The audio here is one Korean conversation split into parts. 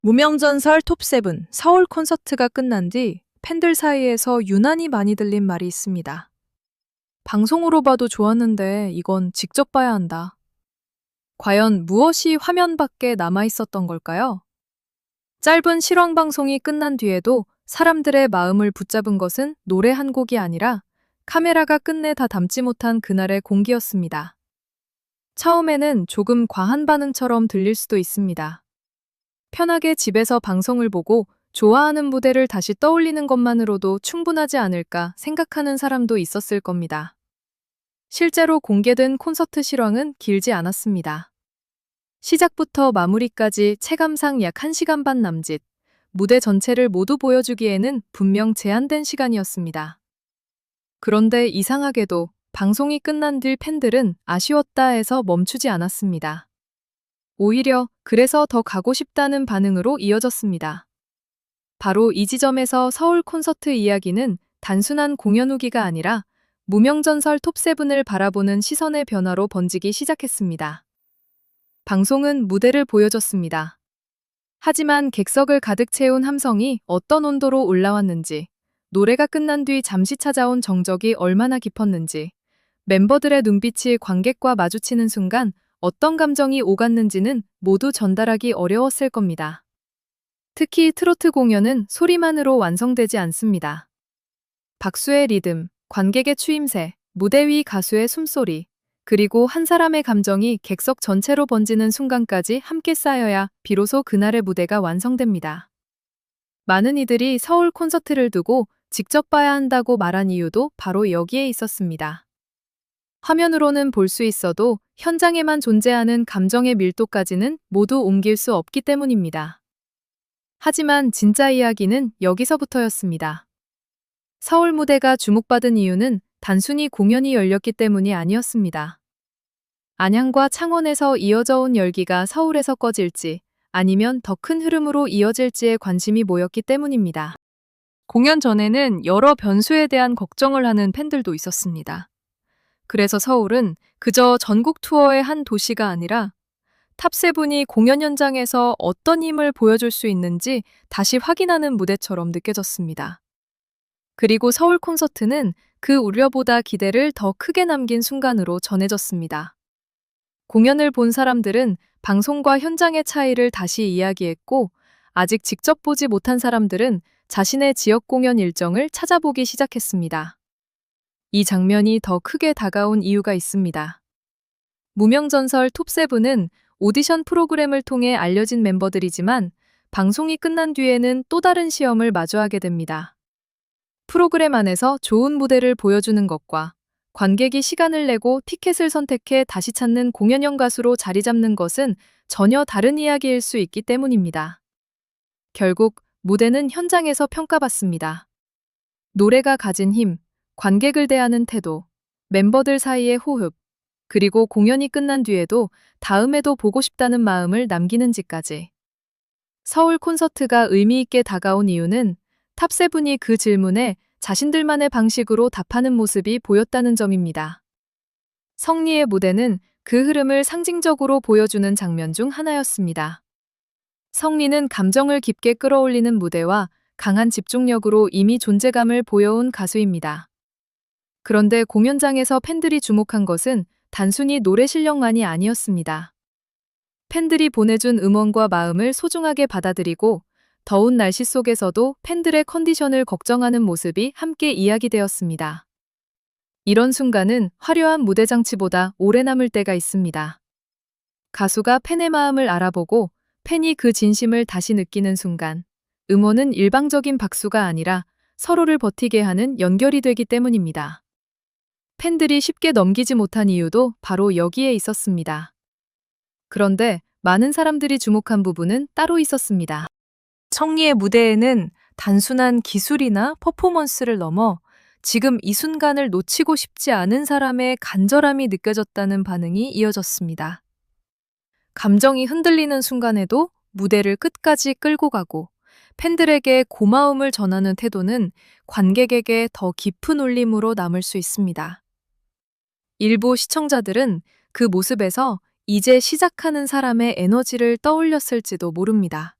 무명전설 톱7 서울 콘서트가 끝난 뒤 팬들 사이에서 유난히 많이 들린 말이 있습니다. 방송으로 봐도 좋았는데 이건 직접 봐야 한다. 과연 무엇이 화면 밖에 남아 있었던 걸까요? 짧은 실황 방송이 끝난 뒤에도 사람들의 마음을 붙잡은 것은 노래 한 곡이 아니라 카메라가 끝내 다 담지 못한 그날의 공기였습니다. 처음에는 조금 과한 반응처럼 들릴 수도 있습니다. 편하게 집에서 방송을 보고 좋아하는 무대를 다시 떠올리는 것만으로도 충분하지 않을까 생각하는 사람도 있었을 겁니다. 실제로 공개된 콘서트 실황은 길지 않았습니다. 시작부터 마무리까지 체감상 약 1시간 반 남짓, 무대 전체를 모두 보여주기에는 분명 제한된 시간이었습니다. 그런데 이상하게도 방송이 끝난 뒤 팬들은 아쉬웠다 해서 멈추지 않았습니다. 오히려 그래서 더 가고 싶다는 반응으로 이어졌습니다. 바로 이 지점에서 서울 콘서트 이야기는 단순한 공연 후기가 아니라 무명전설 톱7을 바라보는 시선의 변화로 번지기 시작했습니다. 방송은 무대를 보여줬습니다. 하지만 객석을 가득 채운 함성이 어떤 온도로 올라왔는지, 노래가 끝난 뒤 잠시 찾아온 정적이 얼마나 깊었는지, 멤버들의 눈빛이 관객과 마주치는 순간 어떤 감정이 오갔는지는 모두 전달하기 어려웠을 겁니다. 특히 트로트 공연은 소리만으로 완성되지 않습니다. 박수의 리듬, 관객의 추임새, 무대 위 가수의 숨소리, 그리고 한 사람의 감정이 객석 전체로 번지는 순간까지 함께 쌓여야 비로소 그날의 무대가 완성됩니다. 많은 이들이 서울 콘서트를 두고 직접 봐야 한다고 말한 이유도 바로 여기에 있었습니다. 화면으로는 볼 수 있어도 현장에만 존재하는 감정의 밀도까지는 모두 옮길 수 없기 때문입니다. 하지만 진짜 이야기는 여기서부터였습니다. 서울 무대가 주목받은 이유는 단순히 공연이 열렸기 때문이 아니었습니다. 안양과 창원에서 이어져 온 열기가 서울에서 꺼질지 아니면 더 큰 흐름으로 이어질지에 관심이 모였기 때문입니다. 공연 전에는 여러 변수에 대한 걱정을 하는 팬들도 있었습니다. 그래서 서울은 그저 전국 투어의 한 도시가 아니라 탑7이 공연 현장에서 어떤 힘을 보여줄 수 있는지 다시 확인하는 무대처럼 느껴졌습니다. 그리고 서울 콘서트는 그 우려보다 기대를 더 크게 남긴 순간으로 전해졌습니다. 공연을 본 사람들은 방송과 현장의 차이를 다시 이야기했고, 아직 직접 보지 못한 사람들은 자신의 지역 공연 일정을 찾아보기 시작했습니다. 이 장면이 더 크게 다가온 이유가 있습니다. 무명전설 톱7은 오디션 프로그램을 통해 알려진 멤버들이지만 방송이 끝난 뒤에는 또 다른 시험을 마주하게 됩니다. 프로그램 안에서 좋은 무대를 보여주는 것과 관객이 시간을 내고 티켓을 선택해 다시 찾는 공연형 가수로 자리 잡는 것은 전혀 다른 이야기일 수 있기 때문입니다. 결국 무대는 현장에서 평가받습니다. 노래가 가진 힘, 관객을 대하는 태도, 멤버들 사이의 호흡, 그리고 공연이 끝난 뒤에도 다음에도 보고 싶다는 마음을 남기는지까지. 서울 콘서트가 의미 있게 다가온 이유는 탑7이 그 질문에 자신들만의 방식으로 답하는 모습이 보였다는 점입니다. 성리의 무대는 그 흐름을 상징적으로 보여주는 장면 중 하나였습니다. 성리는 감정을 깊게 끌어올리는 무대와 강한 집중력으로 이미 존재감을 보여온 가수입니다. 그런데 공연장에서 팬들이 주목한 것은 단순히 노래 실력만이 아니었습니다. 팬들이 보내준 응원과 마음을 소중하게 받아들이고 더운 날씨 속에서도 팬들의 컨디션을 걱정하는 모습이 함께 이야기되었습니다. 이런 순간은 화려한 무대 장치보다 오래 남을 때가 있습니다. 가수가 팬의 마음을 알아보고 팬이 그 진심을 다시 느끼는 순간, 응원은 일방적인 박수가 아니라 서로를 버티게 하는 연결이 되기 때문입니다. 팬들이 쉽게 넘기지 못한 이유도 바로 여기에 있었습니다. 그런데 많은 사람들이 주목한 부분은 따로 있었습니다. 성리의 무대에는 단순한 기술이나 퍼포먼스를 넘어 지금 이 순간을 놓치고 싶지 않은 사람의 간절함이 느껴졌다는 반응이 이어졌습니다. 감정이 흔들리는 순간에도 무대를 끝까지 끌고 가고 팬들에게 고마움을 전하는 태도는 관객에게 더 깊은 울림으로 남을 수 있습니다. 일부 시청자들은 그 모습에서 이제 시작하는 사람의 에너지를 떠올렸을지도 모릅니다.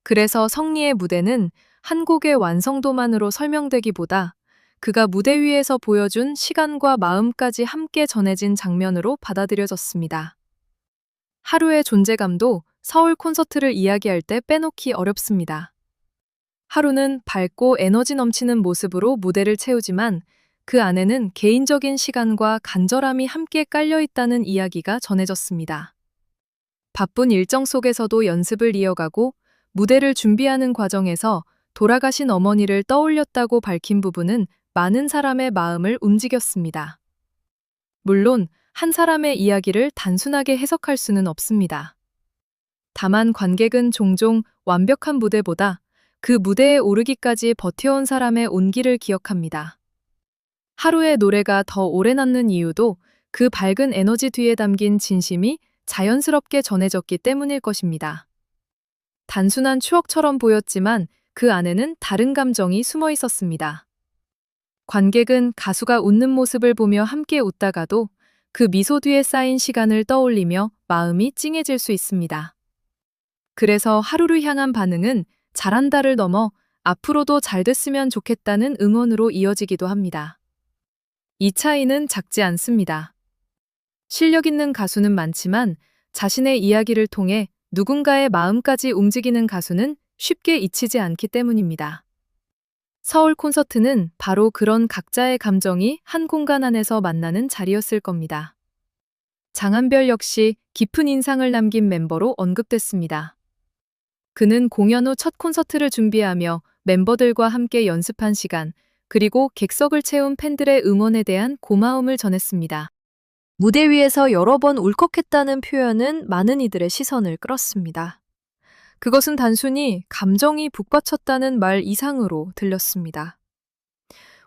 그래서 성리의 무대는 한 곡의 완성도만으로 설명되기보다 그가 무대 위에서 보여준 시간과 마음까지 함께 전해진 장면으로 받아들여졌습니다. 하루의 존재감도 서울 콘서트를 이야기할 때 빼놓기 어렵습니다. 하루는 밝고 에너지 넘치는 모습으로 무대를 채우지만 그 안에는 개인적인 시간과 간절함이 함께 깔려 있다는 이야기가 전해졌습니다. 바쁜 일정 속에서도 연습을 이어가고 무대를 준비하는 과정에서 돌아가신 어머니를 떠올렸다고 밝힌 부분은 많은 사람의 마음을 움직였습니다. 물론 한 사람의 이야기를 단순하게 해석할 수는 없습니다. 다만 관객은 종종 완벽한 무대보다 그 무대에 오르기까지 버텨온 사람의 온기를 기억합니다. 하루의 노래가 더 오래 남는 이유도 그 밝은 에너지 뒤에 담긴 진심이 자연스럽게 전해졌기 때문일 것입니다. 단순한 추억처럼 보였지만 그 안에는 다른 감정이 숨어 있었습니다. 관객은 가수가 웃는 모습을 보며 함께 웃다가도 그 미소 뒤에 쌓인 시간을 떠올리며 마음이 찡해질 수 있습니다. 그래서 하루를 향한 반응은 잘한다를 넘어 앞으로도 잘 됐으면 좋겠다는 응원으로 이어지기도 합니다. 이 차이는 작지 않습니다. 실력 있는 가수는 많지만 자신의 이야기를 통해 누군가의 마음까지 움직이는 가수는 쉽게 잊히지 않기 때문입니다. 서울 콘서트는 바로 그런 각자의 감정이 한 공간 안에서 만나는 자리였을 겁니다. 장한별 역시 깊은 인상을 남긴 멤버로 언급됐습니다. 그는 공연 후 첫 콘서트를 준비하며 멤버들과 함께 연습한 시간, 그리고 객석을 채운 팬들의 응원에 대한 고마움을 전했습니다. 무대 위에서 여러 번 울컥했다는 표현은 많은 이들의 시선을 끌었습니다. 그것은 단순히 감정이 북받쳤다는 말 이상으로 들렸습니다.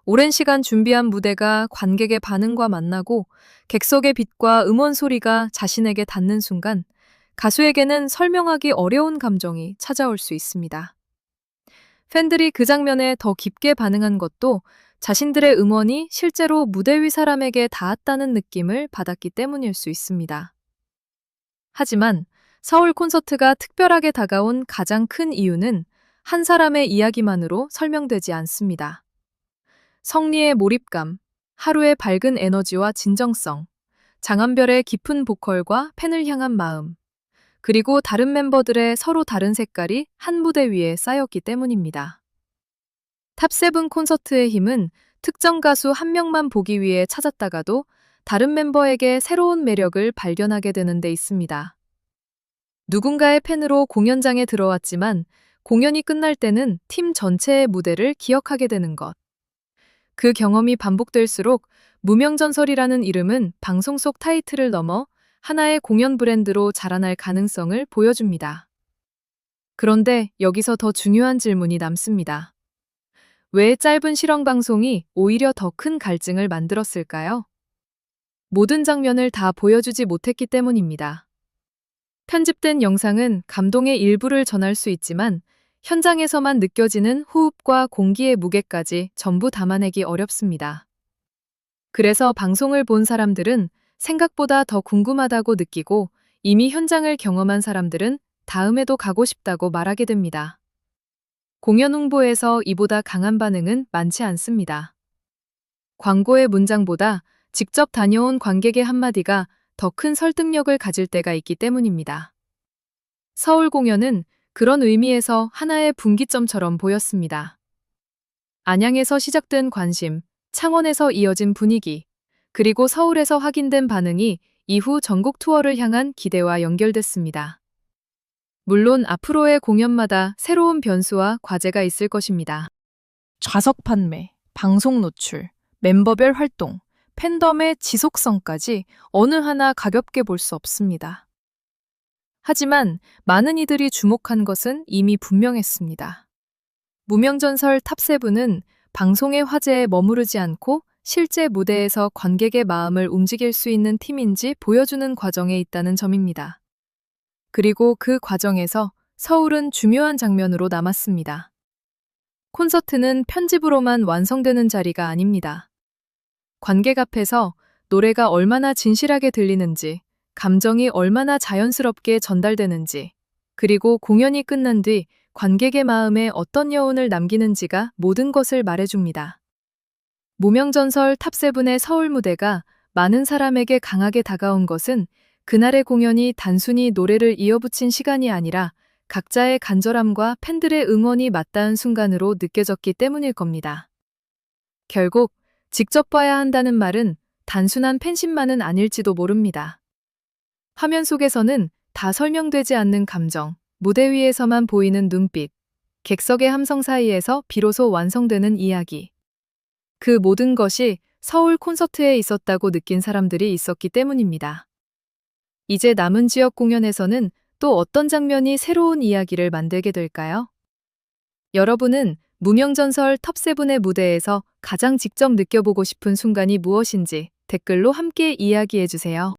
오랜 시간 준비한 무대가 관객의 반응과 만나고 객석의 빛과 음원 소리가 자신에게 닿는 순간 가수에게는 설명하기 어려운 감정이 찾아올 수 있습니다. 팬들이 그 장면에 더 깊게 반응한 것도 자신들의 음원이 실제로 무대 위 사람에게 닿았다는 느낌을 받았기 때문일 수 있습니다. 하지만 서울 콘서트가 특별하게 다가온 가장 큰 이유는 한 사람의 이야기만으로 설명되지 않습니다. 성리의 몰입감, 하루의 밝은 에너지와 진정성, 장한별의 깊은 보컬과 팬을 향한 마음, 그리고 다른 멤버들의 서로 다른 색깔이 한 무대 위에 쌓였기 때문입니다. 탑세븐 콘서트의 힘은 특정 가수 한 명만 보기 위해 찾았다가도 다른 멤버에게 새로운 매력을 발견하게 되는 데 있습니다. 누군가의 팬으로 공연장에 들어왔지만 공연이 끝날 때는 팀 전체의 무대를 기억하게 되는 것. 그 경험이 반복될수록 무명전설이라는 이름은 방송 속 타이틀을 넘어 하나의 공연 브랜드로 자라날 가능성을 보여줍니다. 그런데 여기서 더 중요한 질문이 남습니다. 왜 짧은 실황 방송이 오히려 더 큰 갈증을 만들었을까요? 모든 장면을 다 보여주지 못했기 때문입니다. 편집된 영상은 감동의 일부를 전할 수 있지만 현장에서만 느껴지는 호흡과 공기의 무게까지 전부 담아내기 어렵습니다. 그래서 방송을 본 사람들은 생각보다 더 궁금하다고 느끼고 이미 현장을 경험한 사람들은 다음에도 가고 싶다고 말하게 됩니다. 공연 홍보에서 이보다 강한 반응은 많지 않습니다. 광고의 문장보다 직접 다녀온 관객의 한마디가 더 큰 설득력을 가질 때가 있기 때문입니다. 서울 공연은 그런 의미에서 하나의 분기점처럼 보였습니다. 안양에서 시작된 관심, 창원에서 이어진 분위기, 그리고 서울에서 확인된 반응이 이후 전국 투어를 향한 기대와 연결됐습니다. 물론 앞으로의 공연마다 새로운 변수와 과제가 있을 것입니다. 좌석 판매, 방송 노출, 멤버별 활동, 팬덤의 지속성까지 어느 하나 가볍게 볼 수 없습니다. 하지만 많은 이들이 주목한 것은 이미 분명했습니다. 무명전설 탑세븐은 방송의 화제에 머무르지 않고 실제 무대에서 관객의 마음을 움직일 수 있는 팀인지 보여주는 과정에 있다는 점입니다. 그리고 그 과정에서 서울은 중요한 장면으로 남았습니다. 콘서트는 편집으로만 완성되는 자리가 아닙니다. 관객 앞에서 노래가 얼마나 진실하게 들리는지, 감정이 얼마나 자연스럽게 전달되는지, 그리고 공연이 끝난 뒤 관객의 마음에 어떤 여운을 남기는지가 모든 것을 말해줍니다. 무명전설 탑세븐의 서울 무대가 많은 사람에게 강하게 다가온 것은 그날의 공연이 단순히 노래를 이어붙인 시간이 아니라 각자의 간절함과 팬들의 응원이 맞닿은 순간으로 느껴졌기 때문일 겁니다. 결국 직접 봐야 한다는 말은 단순한 팬심만은 아닐지도 모릅니다. 화면 속에서는 다 설명되지 않는 감정, 무대 위에서만 보이는 눈빛, 객석의 함성 사이에서 비로소 완성되는 이야기. 그 모든 것이 서울 콘서트에 있었다고 느낀 사람들이 있었기 때문입니다. 이제 남은 지역 공연에서는 또 어떤 장면이 새로운 이야기를 만들게 될까요? 여러분은 무명전설 탑세븐의 무대에서 가장 직접 느껴보고 싶은 순간이 무엇인지 댓글로 함께 이야기해주세요.